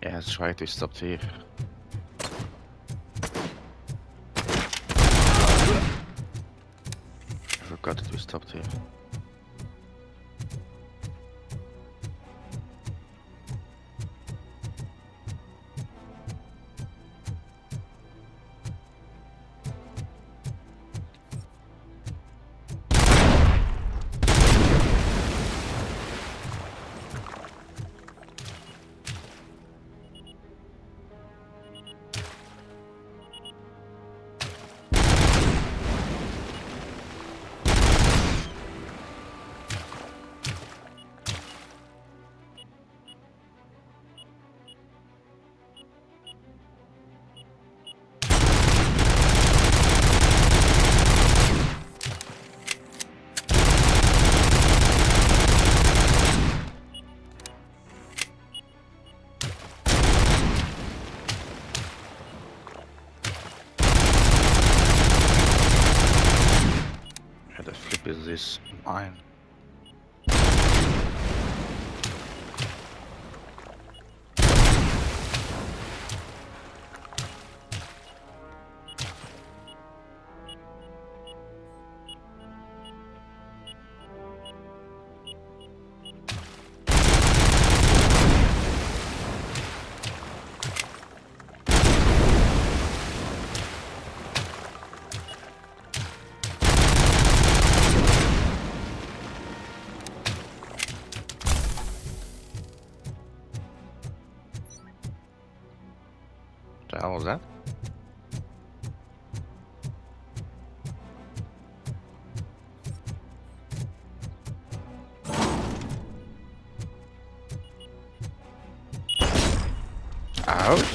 Ja, het is right, we stopt hier. I forgot that we stopped here. Yeah, the flip is this mine. What the hell was that? Ouch!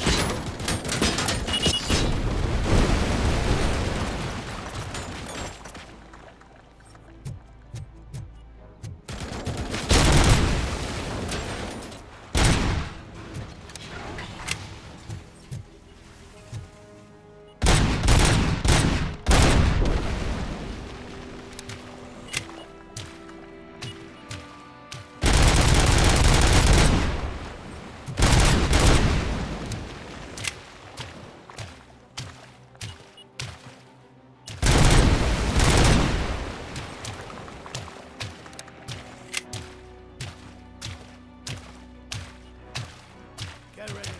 Get ready to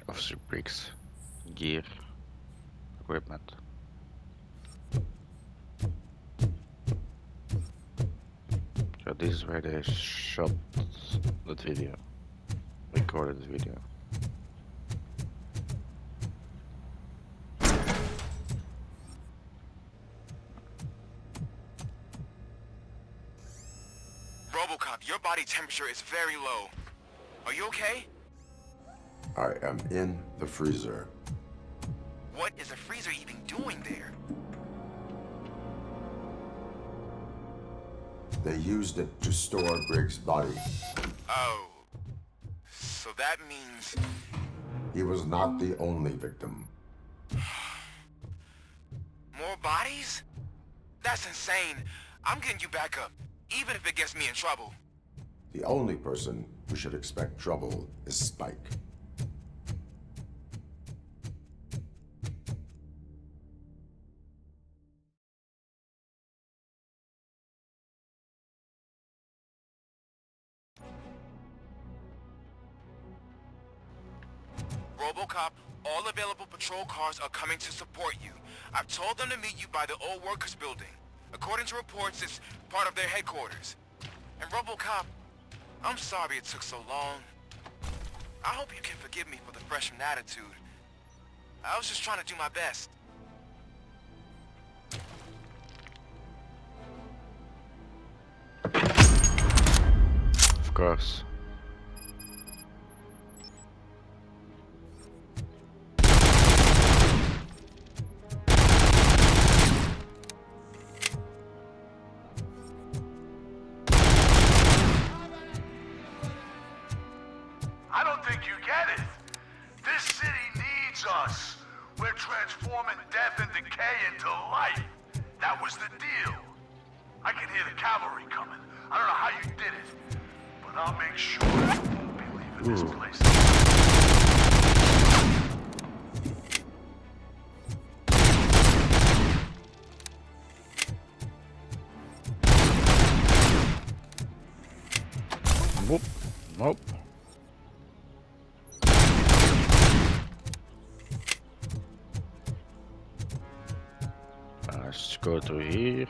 Officer bricks, gear, equipment. So this is where they shot that video, recorded the video. Robocop, your body temperature is very low. Are you okay? I am in the freezer. What is a freezer even doing there? They used it to store Griggs' body. Oh. So that means... He was not the only victim. more bodies? That's insane. I'm getting you back up, even if it gets me in trouble. The only person who should expect trouble is Spike. Robocop, all available patrol cars are coming to support you. I've told them to meet you by the old workers building. According to reports, it's part of their headquarters. And Robocop, I'm sorry it took so long. I hope you can forgive me for the freshman attitude. I was just trying to do my best. Of course. I don't think you get it. This city needs us. We're transforming death and decay into life. That was the deal. I can hear the cavalry coming. I don't know how you did it, but I'll make sure you won't be leaving this place. Nope. Nope. Let's go to here.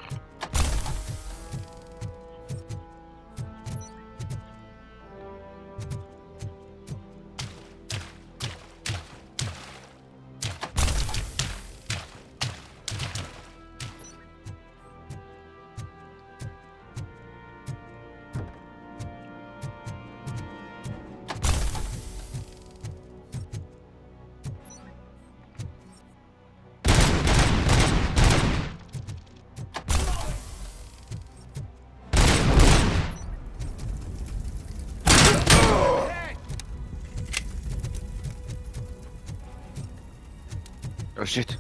Oh shit.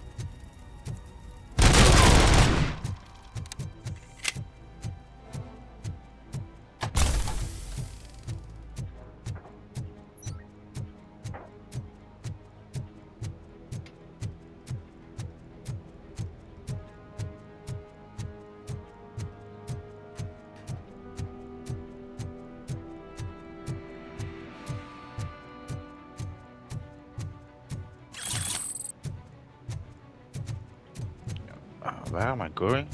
Where am I going?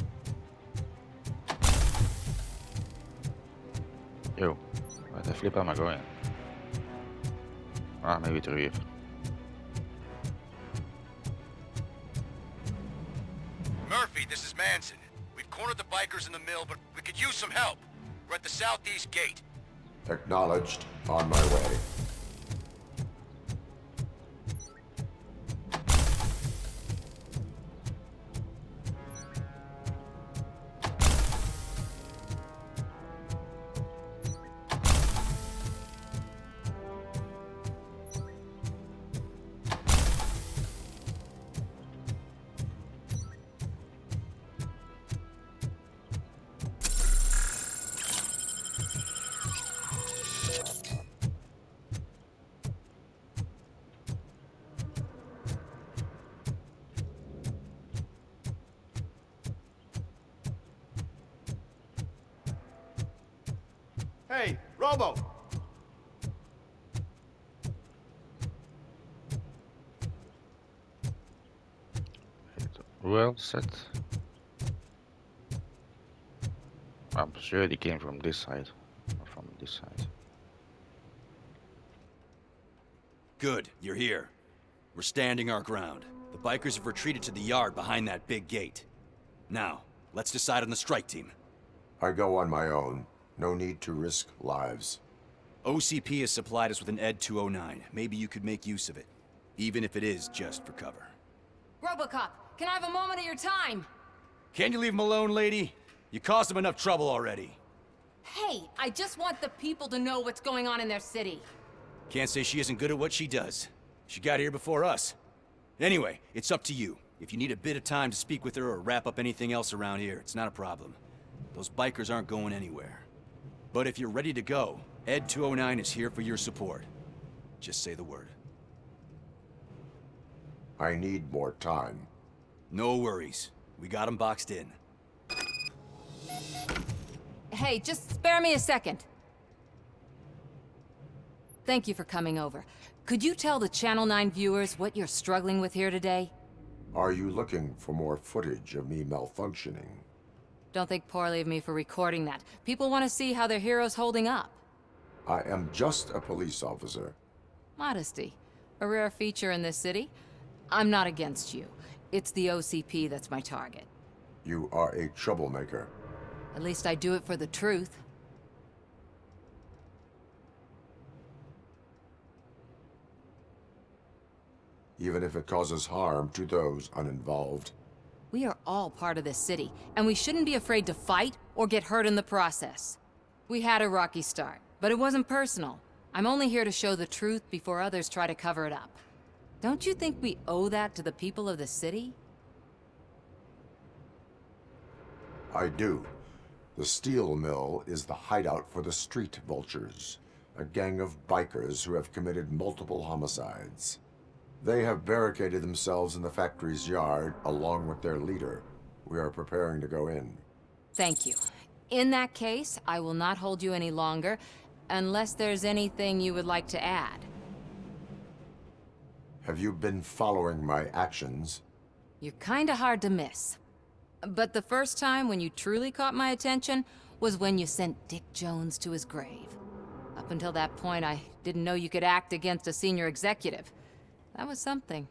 Yo, where the flip am I going? Ah, maybe through here. Murphy, this is Manson. We've cornered the bikers in the mill, but we could use some help. We're at the southeast gate. Acknowledged. On my way. Hey, Robo! Well set. I'm sure they came from this side. Or from this side. Good, you're here. We're standing our ground. The bikers have retreated to the yard behind that big gate. Now, let's decide on the strike team. I go on my own. No need to risk lives. OCP has supplied us with an ED 209. Maybe you could make use of it. Even if it is just for cover. Robocop, can I have a moment of your time? Can you leave him alone, lady? You caused him enough trouble already. Hey, I just want the people to know what's going on in their city. Can't say she isn't good at what she does. She got here before us. Anyway, it's up to you. If you need a bit of time to speak with her or wrap up anything else around here, it's not a problem. Those bikers aren't going anywhere. But if you're ready to go, ED 209 is here for your support. Just say the word. I need more time. No worries. We got him boxed in. Hey, just spare me a second. Thank you for coming over. Could you tell the Channel 9 viewers what you're struggling with here today? Are you looking for more footage of me malfunctioning? Don't think poorly of me for recording that. People want to see how their hero's holding up. I am just a police officer. Modesty. A rare feature in this city. I'm not against you. It's the OCP that's my target. You are a troublemaker. At least I do it for the truth. Even if it causes harm to those uninvolved. We are all part of this city, and we shouldn't be afraid to fight or get hurt in the process. We had a rocky start, but it wasn't personal. I'm only here to show the truth before others try to cover it up. Don't you think we owe that to the people of the city? I do. The steel mill is the hideout for the street vultures, a gang of bikers who have committed multiple homicides. They have barricaded themselves in the factory's yard, along with their leader. We are preparing to go in. Thank you. In that case, I will not hold you any longer, unless there's anything you would like to add. Have you been following my actions? You're kinda hard to miss. But the first time when you truly caught my attention was when you sent Dick Jones to his grave. Up until that point, I didn't know you could act against a senior executive. That was something.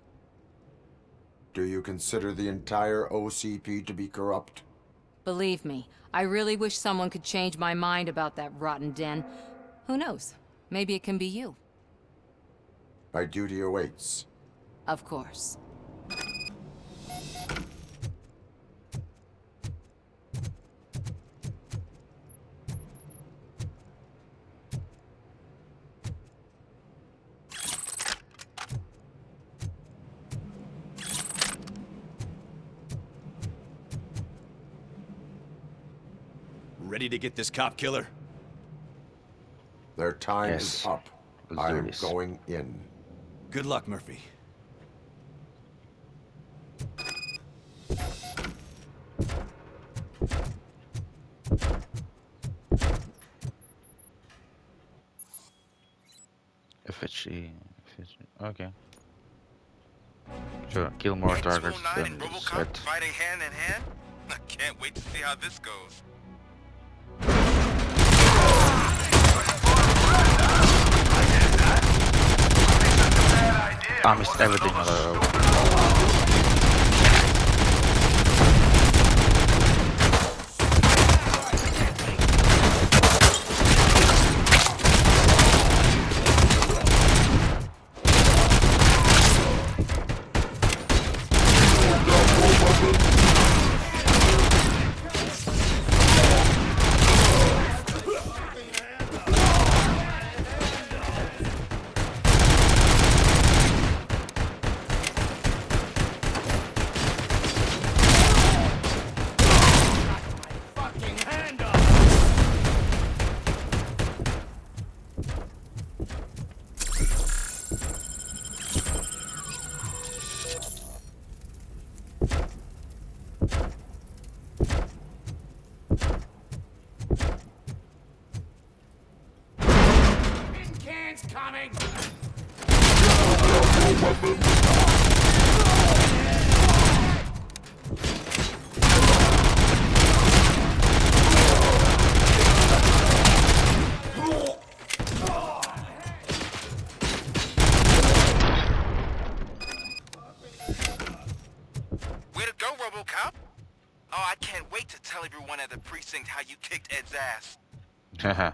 Do you consider the entire OCP to be corrupt? Believe me, I really wish someone could change my mind about that rotten den. Who knows? Maybe it can be you. My duty awaits. Of course. Ready to get this cop killer? Their time Yes. is up. Let's I do am this. going in. Good luck, Murphy. FHE. Okay. Sure, kill more targets 209 than and Robocop set. fighting hand in hand? I can't wait to see how this goes. I missed everything on the road. Way to go, Robocop! Oh, I can't wait to tell everyone at the precinct how you kicked Ed's ass. Haha.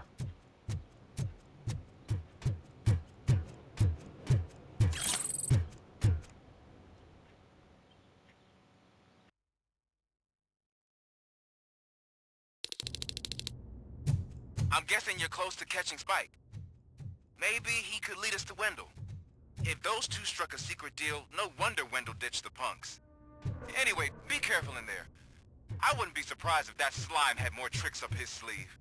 I'm guessing you're close to catching Spike. Maybe he could lead us to Wendell. If those two struck a secret deal, no wonder Wendell ditched the punks. Anyway, be careful in there. I wouldn't be surprised if that slime had more tricks up his sleeve.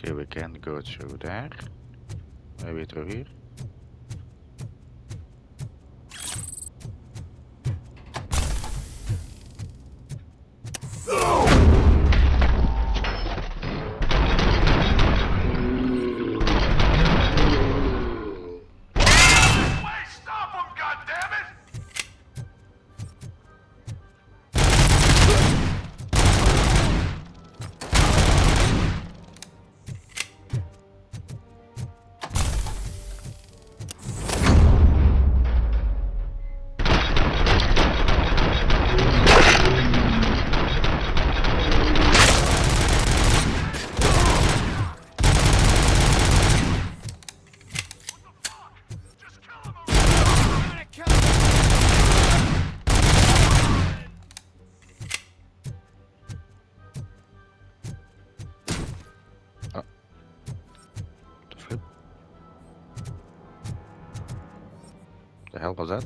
Okay, we can go through there. Maybe through here. Wait, stop him, goddammit! Just kill him! The flip. The hell was that?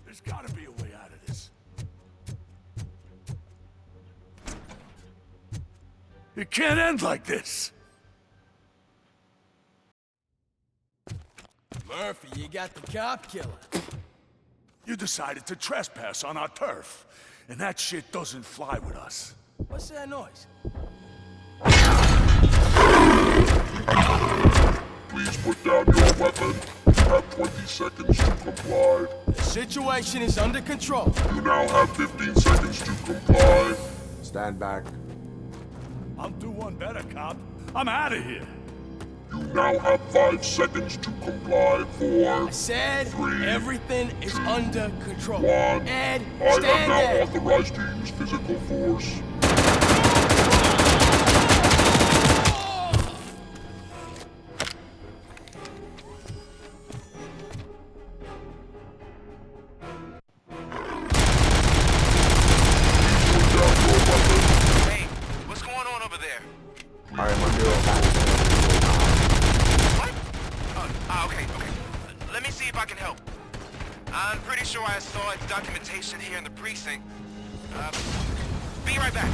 There's gotta be a way out of this. It can't end like this. Murphy, you got the cop killer. You decided to trespass on our turf, and that shit doesn't fly with us. What's that noise? Please put down your weapon. You have 20 seconds to comply. The situation is under control. You now have 15 seconds to comply. Stand back. I'll do one better, cop. I'm out of here. You now have 5 seconds to comply. 4, I said Three, everything is under control. 1. Ed, I am stand now there. authorized to use physical force. Put down your weapon. Hey, what's going on over there? I am under attack. What? Okay. Let me see if I can help. I'm pretty sure I saw its documentation here in the precinct. Be right back.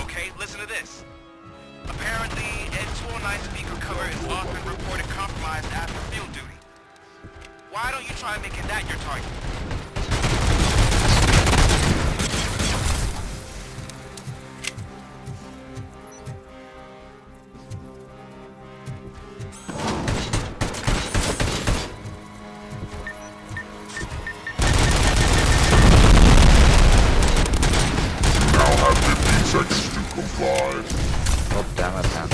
Okay, listen to this. Apparently, Ed 209 speaker cover is often reported compromised after field duty. Why don't you try making that your target? You now have 15 seconds to comply. Oh damn it, man.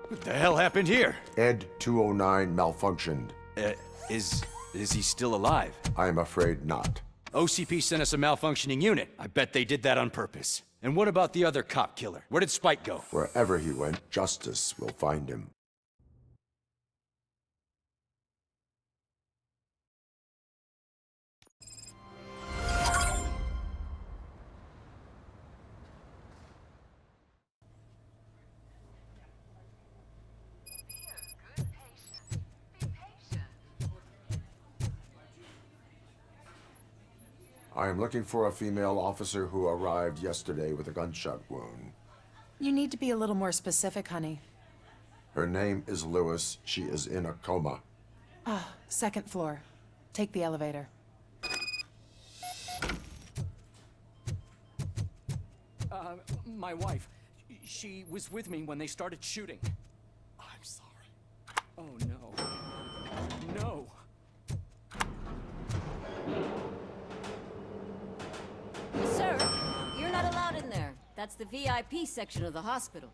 What the hell happened here? Ed 209 malfunctioned. Is he still alive? I am afraid not. OCP sent us a malfunctioning unit. I bet they did that on purpose. And what about the other cop killer? Where did Spike go? Wherever he went, justice will find him. I am looking for a female officer who arrived yesterday with a gunshot wound. You need to be a little more specific, honey. Her name is Lewis. She is in a coma. Second floor. Take the elevator. My wife. She was with me when they started shooting. I'm sorry. Oh, no. No. Sir, you're not allowed in there. That's the VIP section of the hospital.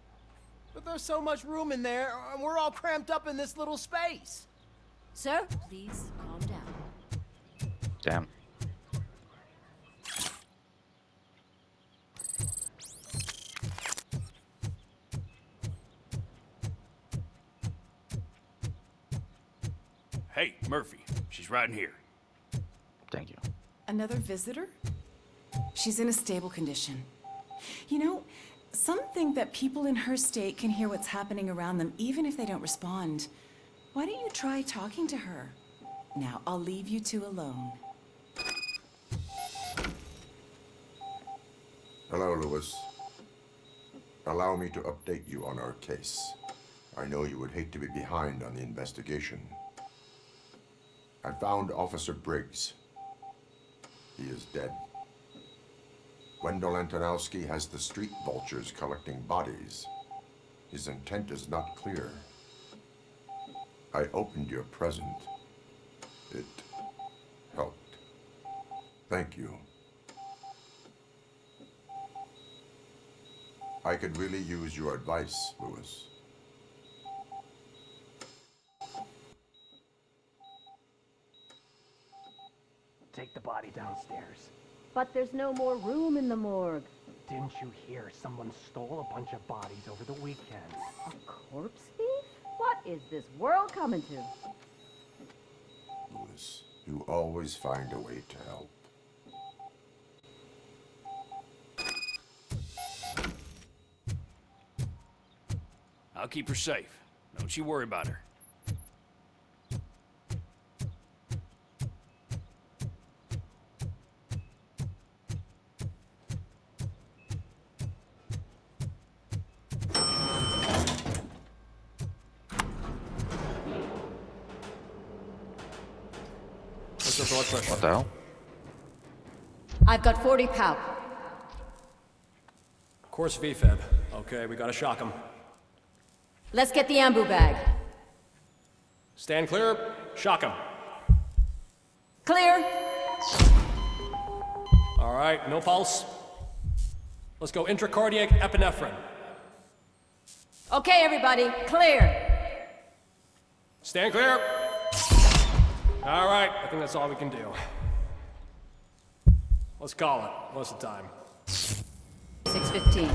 But there's so much room in there, and we're all cramped up in this little space. Sir, please calm down. Damn. Hey, Murphy. She's right in here. Thank you. Another visitor? She's in a stable condition. You know, some think that people in her state can hear what's happening around them even if they don't respond. Why don't you try talking to her? Now, I'll leave you two alone. Hello, Lewis. Allow me to update you on our case. I know you would hate to be behind on the investigation. I found Officer Briggs. He is dead. Wendell Antonowski has the street vultures collecting bodies. His intent is not clear. I opened your present. It helped. Thank you. I could really use your advice, Lewis. Take the body downstairs. But there's no more room in the morgue. Didn't you hear someone stole a bunch of bodies over the weekend? A corpse thief? What is this world coming to? Lewis, you always find a way to help. I'll keep her safe. Don't you worry about her. What the hell? I've got 40 pow. Course VFib. Okay, we gotta shock him. Let's get the ambu bag. Stand clear. Shock him. Clear. All right, no pulse. Let's go intracardiac epinephrine. Okay, everybody, clear. Stand clear. All right, I think that's all we can do. Let's call it. What's the time? 6:15.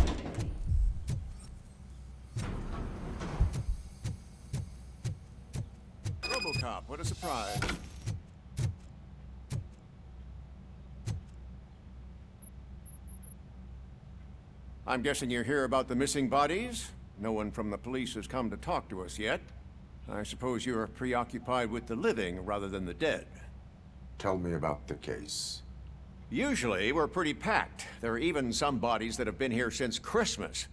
Robocop, what a surprise. I'm guessing you're here about the missing bodies? No one from the police has come to talk to us yet. I suppose you're preoccupied with the living rather than the dead. Tell me about the case. Usually, we're pretty packed. There are even some bodies that have been here since Christmas.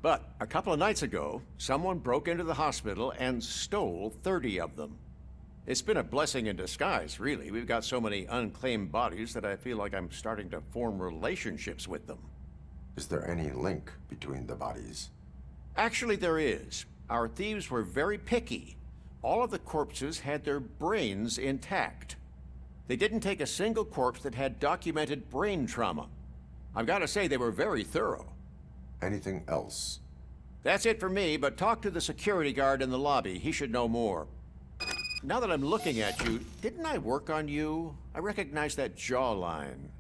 But a couple of nights ago, someone broke into the hospital and stole 30 of them. It's been a blessing in disguise, really. We've got so many unclaimed bodies that I feel like I'm starting to form relationships with them. Is there any link between the bodies? Actually, there is. Our thieves were very picky. All of the corpses had their brains intact. They didn't take a single corpse that had documented brain trauma. I've got to say, they were very thorough. Anything else? That's it for me, but talk to the security guard in the lobby. He should know more. Now that I'm looking at you, didn't I work on you? I recognize that jawline.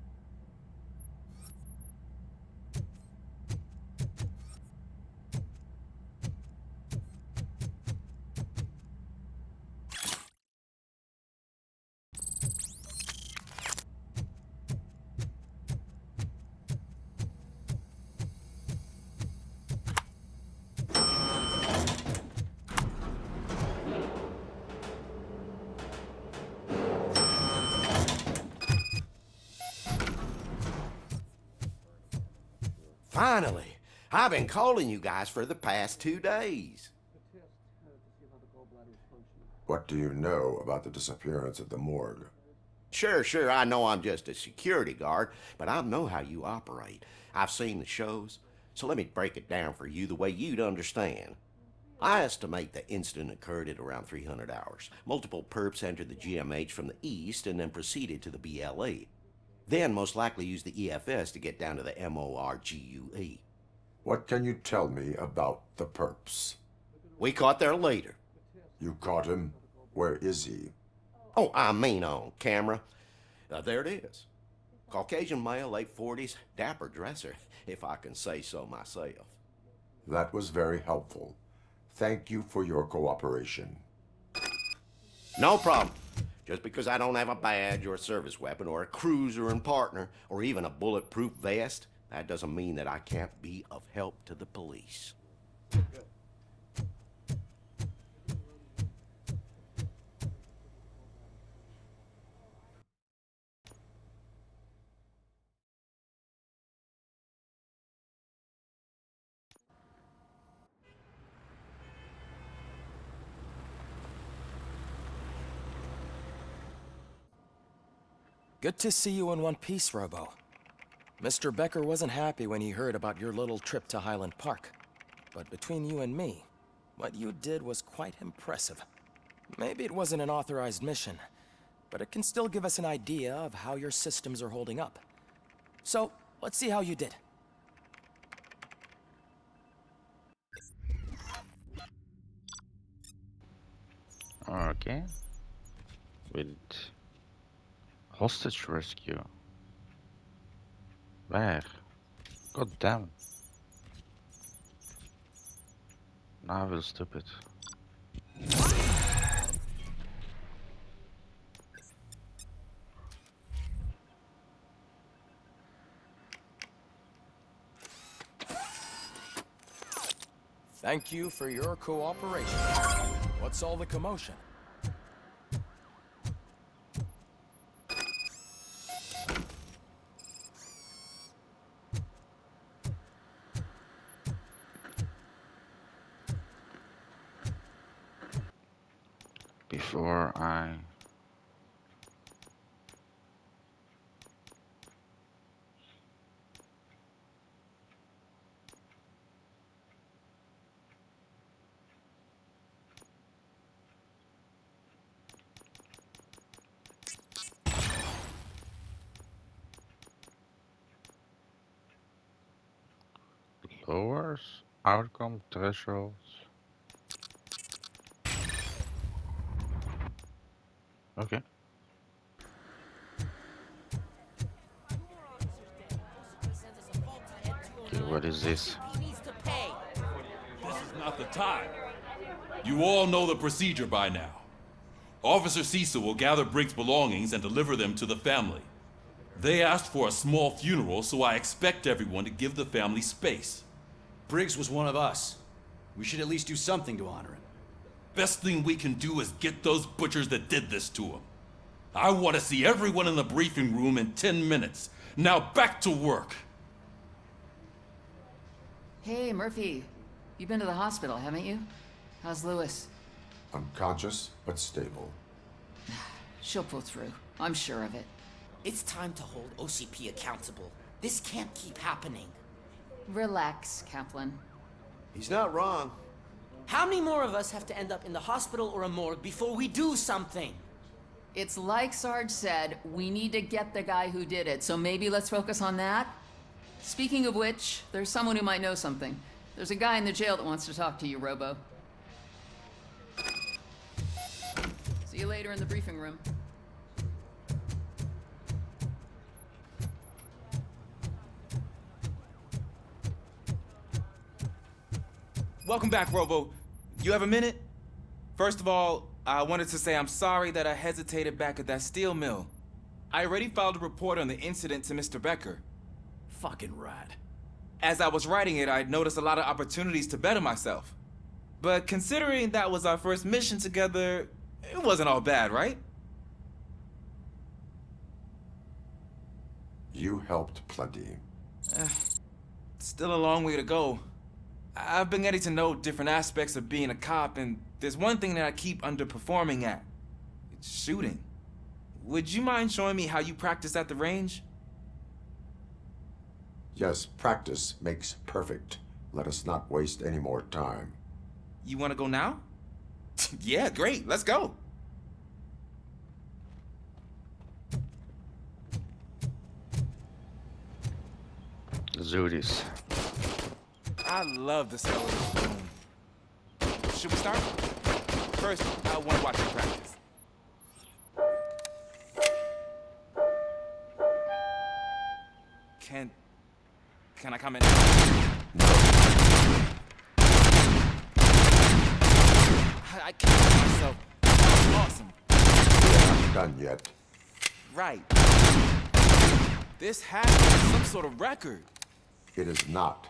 Finally! I've been calling you guys for the past 2 days. What do you know about the disappearance at the morgue? Sure, I know I'm just a security guard, but I know how you operate. I've seen the shows, so let me break it down for you the way you'd understand. I estimate the incident occurred at around 300 hours. Multiple perps entered the GMH from the east and then proceeded to the BLE. Then most likely used the EFS to get down to the MORGUE. What can you tell me about the perps? We caught their leader. You caught him? Where is he? Oh, I mean on camera. There it is. Caucasian male, late 40s, dapper dresser, if I can say so myself. That was very helpful. Thank you for your cooperation. No problem. Just because I don't have a badge or a service weapon or a cruiser and partner or even a bulletproof vest, that doesn't mean that I can't be of help to the police. Good to see you in one piece, Robo. Mr. Becker wasn't happy when he heard about your little trip to Highland Park. But between you and me, what you did was quite impressive. Maybe it wasn't an authorized mission, but it can still give us an idea of how your systems are holding up. So, let's see how you did. Okay. With hostage rescue. Where? God damn. Now I feel stupid. Thank you for your cooperation. What's all the commotion? Before I... lowers outcome thresholds. Okay. Okay, what is this? This is not the time. You all know the procedure by now. Officer Cecil will gather Briggs' belongings and deliver them to the family. They asked for a small funeral, so I expect everyone to give the family space. Briggs was one of us. We should at least do something to honor him. Best thing we can do is get those butchers that did this to him. I want to see everyone in the briefing room in 10 minutes. Now back to work. Hey, Murphy. You've been to the hospital, haven't you? How's Lewis? Unconscious, but stable. She'll pull through. I'm sure of it. It's time to hold OCP accountable. This can't keep happening. Relax, Kaplan. He's not wrong. How many more of us have to end up in the hospital or a morgue before we do something? It's like Sarge said, we need to get the guy who did it, so maybe let's focus on that? Speaking of which, there's someone who might know something. There's a guy in the jail that wants to talk to you, Robo. See you later in the briefing room. Welcome back, Robo. You have a minute? First of all, I wanted to say I'm sorry that I hesitated back at that steel mill. I already filed a report on the incident to Mr. Becker. Fucking rad. As I was writing it, I noticed a lot of opportunities to better myself. But considering that was our first mission together, it wasn't all bad, right? You helped plenty. Still a long way to go. I've been getting to know different aspects of being a cop, and there's one thing that I keep underperforming at. It's shooting. Would you mind showing me how you practice at the range? Yes, practice makes perfect. Let us not waste any more time. You want to go now? Yeah, great. Let's go. Let's do this. I love the smell of this room. Should we start? First, I want to watch you practice. Can I come in? I can't help myself. Awesome. We're not done yet. Right. This has to be some sort of record. It is not.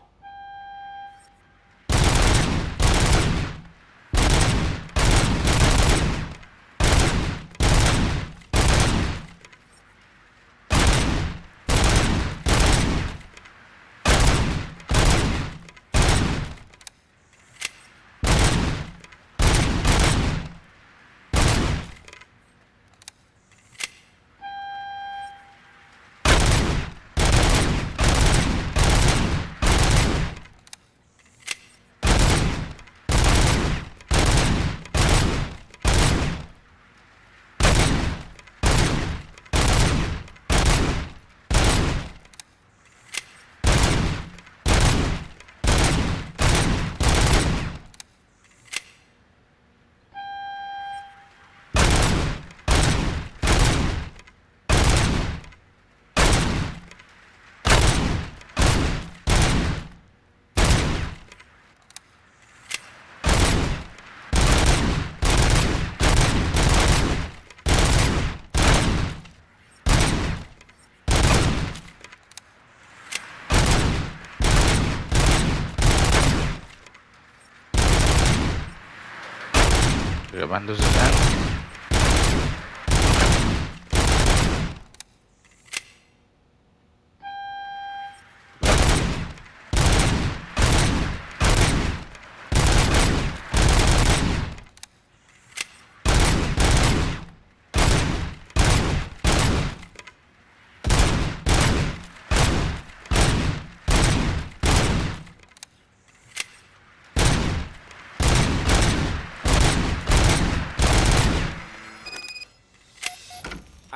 Grabando ese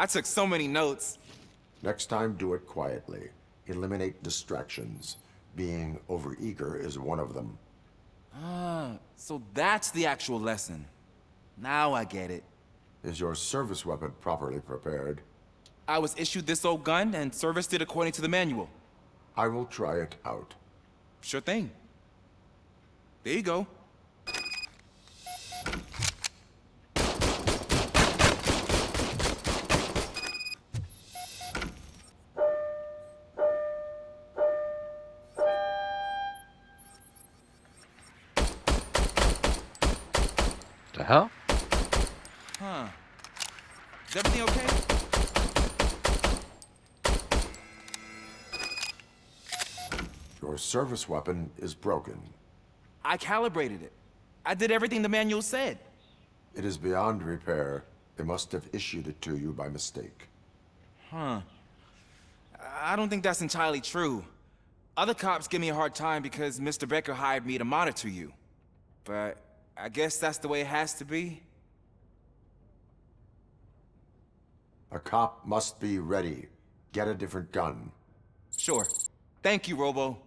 I took so many notes. Next time, do it quietly. Eliminate distractions. Being overeager is one of them. Ah, so that's the actual lesson. Now I get it. Is your service weapon properly prepared? I was issued this old gun and serviced it according to the manual. I will try it out. Sure thing. There you go. The hell? Huh. Is everything okay? Your service weapon is broken. I calibrated it. I did everything the manual said. It is beyond repair. They must have issued it to you by mistake. Huh. I don't think that's entirely true. Other cops give me a hard time because Mr. Becker hired me to monitor you. But I guess that's the way it has to be. A cop must be ready. Get a different gun. Sure. Thank you, Robo.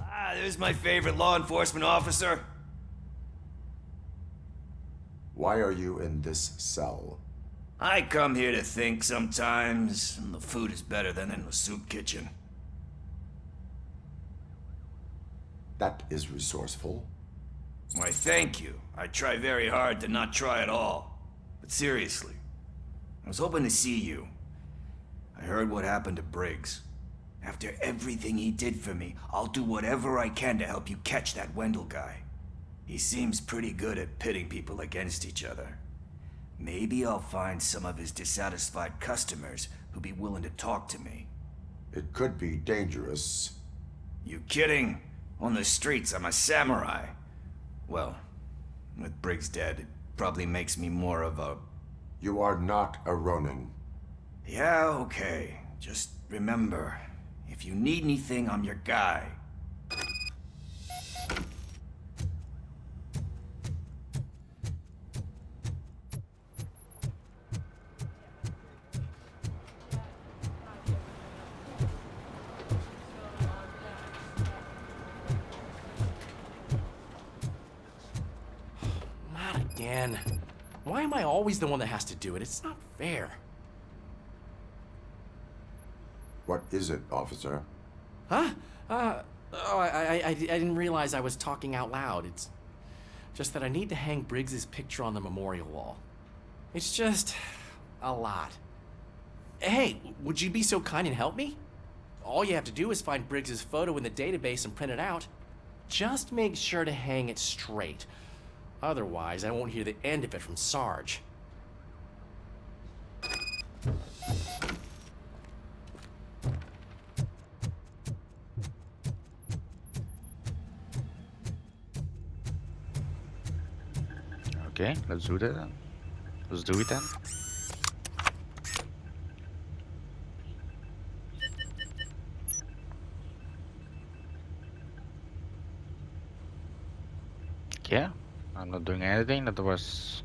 Ah, there's my favorite law enforcement officer. Why are you in this cell? I come here to think sometimes, and the food is better than in the soup kitchen. That is resourceful. Why, thank you. I try very hard to not try at all. But seriously, I was hoping to see you. I heard what happened to Briggs. After everything he did for me, I'll do whatever I can to help you catch that Wendell guy. He seems pretty good at pitting people against each other. Maybe I'll find some of his dissatisfied customers who'd be willing to talk to me. It could be dangerous. You kidding? On the streets, I'm a samurai. Well, with Briggs dead, it probably makes me more of a... You are not a Ronin. Yeah, okay. Just remember, if you need anything, I'm your guy. again. Why am I always the one that has to do it? It's not fair. What is it, officer? Huh? I didn't realize I was talking out loud. It's just that I need to hang Briggs's picture on the memorial wall. It's just a lot. Hey, would you be so kind and help me? All you have to do is find Briggs's photo in the database and print it out. Just make sure to hang it straight. Otherwise, I won't hear the end of it from Sarge. Okay, let's do that then. Let's do it then. Yeah, I'm not doing anything that was...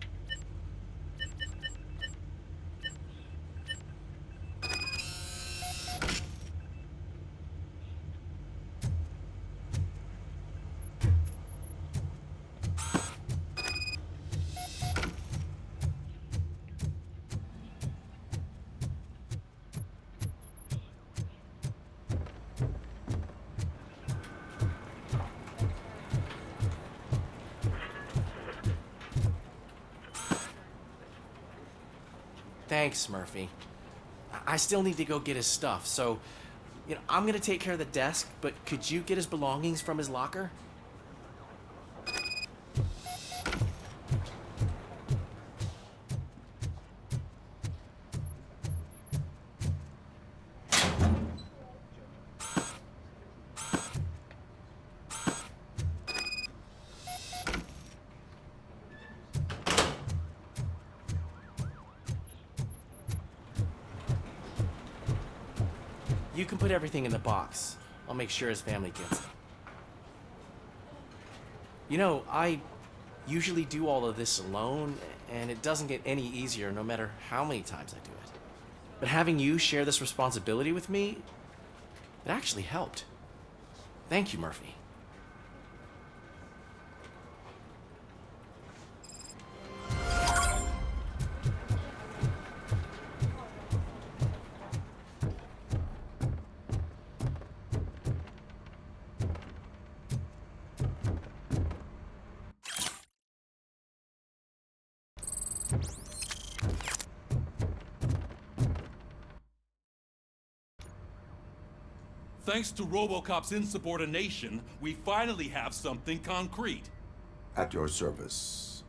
Thanks, Murphy. I still need to go get his stuff, so, I'm gonna take care of the desk, but could you get his belongings from his locker? You can put everything in the box. I'll make sure his family gets it. I usually do all of this alone, and it doesn't get any easier no matter how many times I do it. But having you share this responsibility with me, it actually helped. Thank you, Murphy. Thanks to Robocop's insubordination, we finally have something concrete. At your service.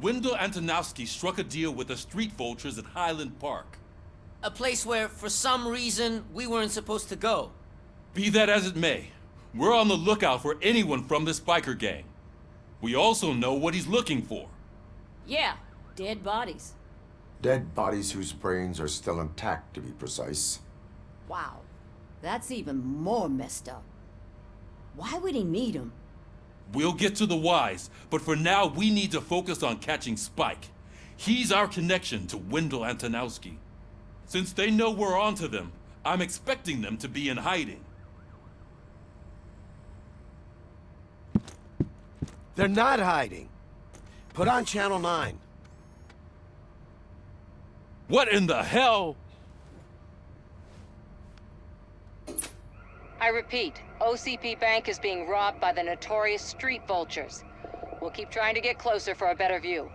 Wendell Antonowski struck a deal with the street vultures at Highland Park. A place where, for some reason, we weren't supposed to go. Be that as it may, we're on the lookout for anyone from this biker gang. We also know what he's looking for. Yeah, dead bodies. Dead bodies whose brains are still intact, to be precise. Wow, that's even more messed up. Why would he need them? We'll get to the whys, but for now we need to focus on catching Spike. He's our connection to Wendell Antonowski. Since they know we're onto them, I'm expecting them to be in hiding. They're not hiding. Put on Channel 9. What in the hell? I repeat, OCP Bank is being robbed by the notorious street vultures. We'll keep trying to get closer for a better view.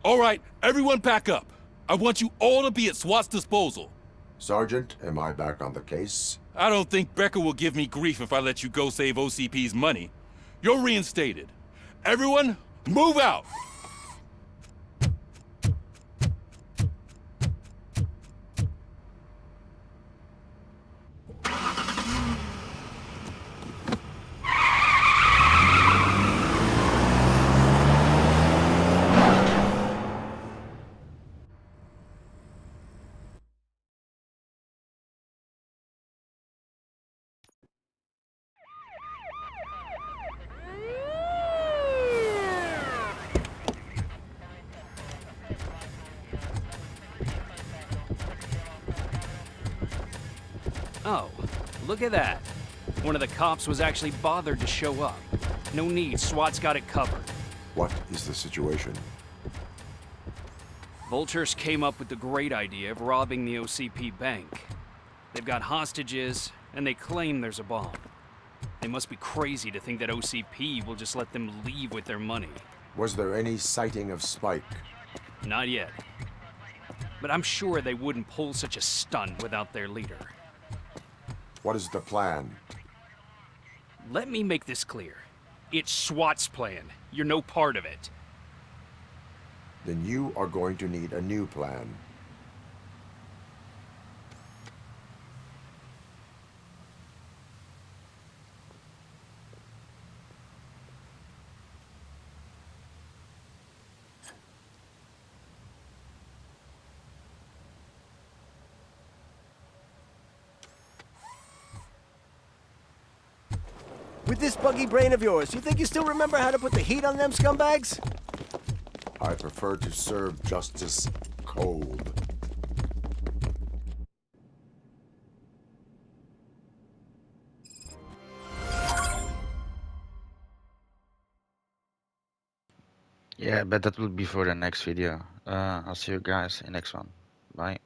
All right, everyone pack up. I want you all to be at SWAT's disposal. Sergeant, am I back on the case? I don't think Becker will give me grief if I let you go save OCP's money. You're reinstated. Everyone, move out! look at that. One of the cops was actually bothered to show up. No need, SWAT's got it covered. What is the situation? Vultures came up with the great idea of robbing the OCP bank. They've got hostages, and they claim there's a bomb. They must be crazy to think that OCP will just let them leave with their money. Was there any sighting of Spike? Not yet. But I'm sure they wouldn't pull such a stunt without their leader. What is the plan? Let me make this clear. It's SWAT's plan. You're no part of it. Then you are going to need a new plan. With this buggy brain of yours, you think you still remember how to put the heat on them scumbags? I prefer to serve justice cold. Yeah, but that will be for the next video. I'll see you guys in the next one. Bye.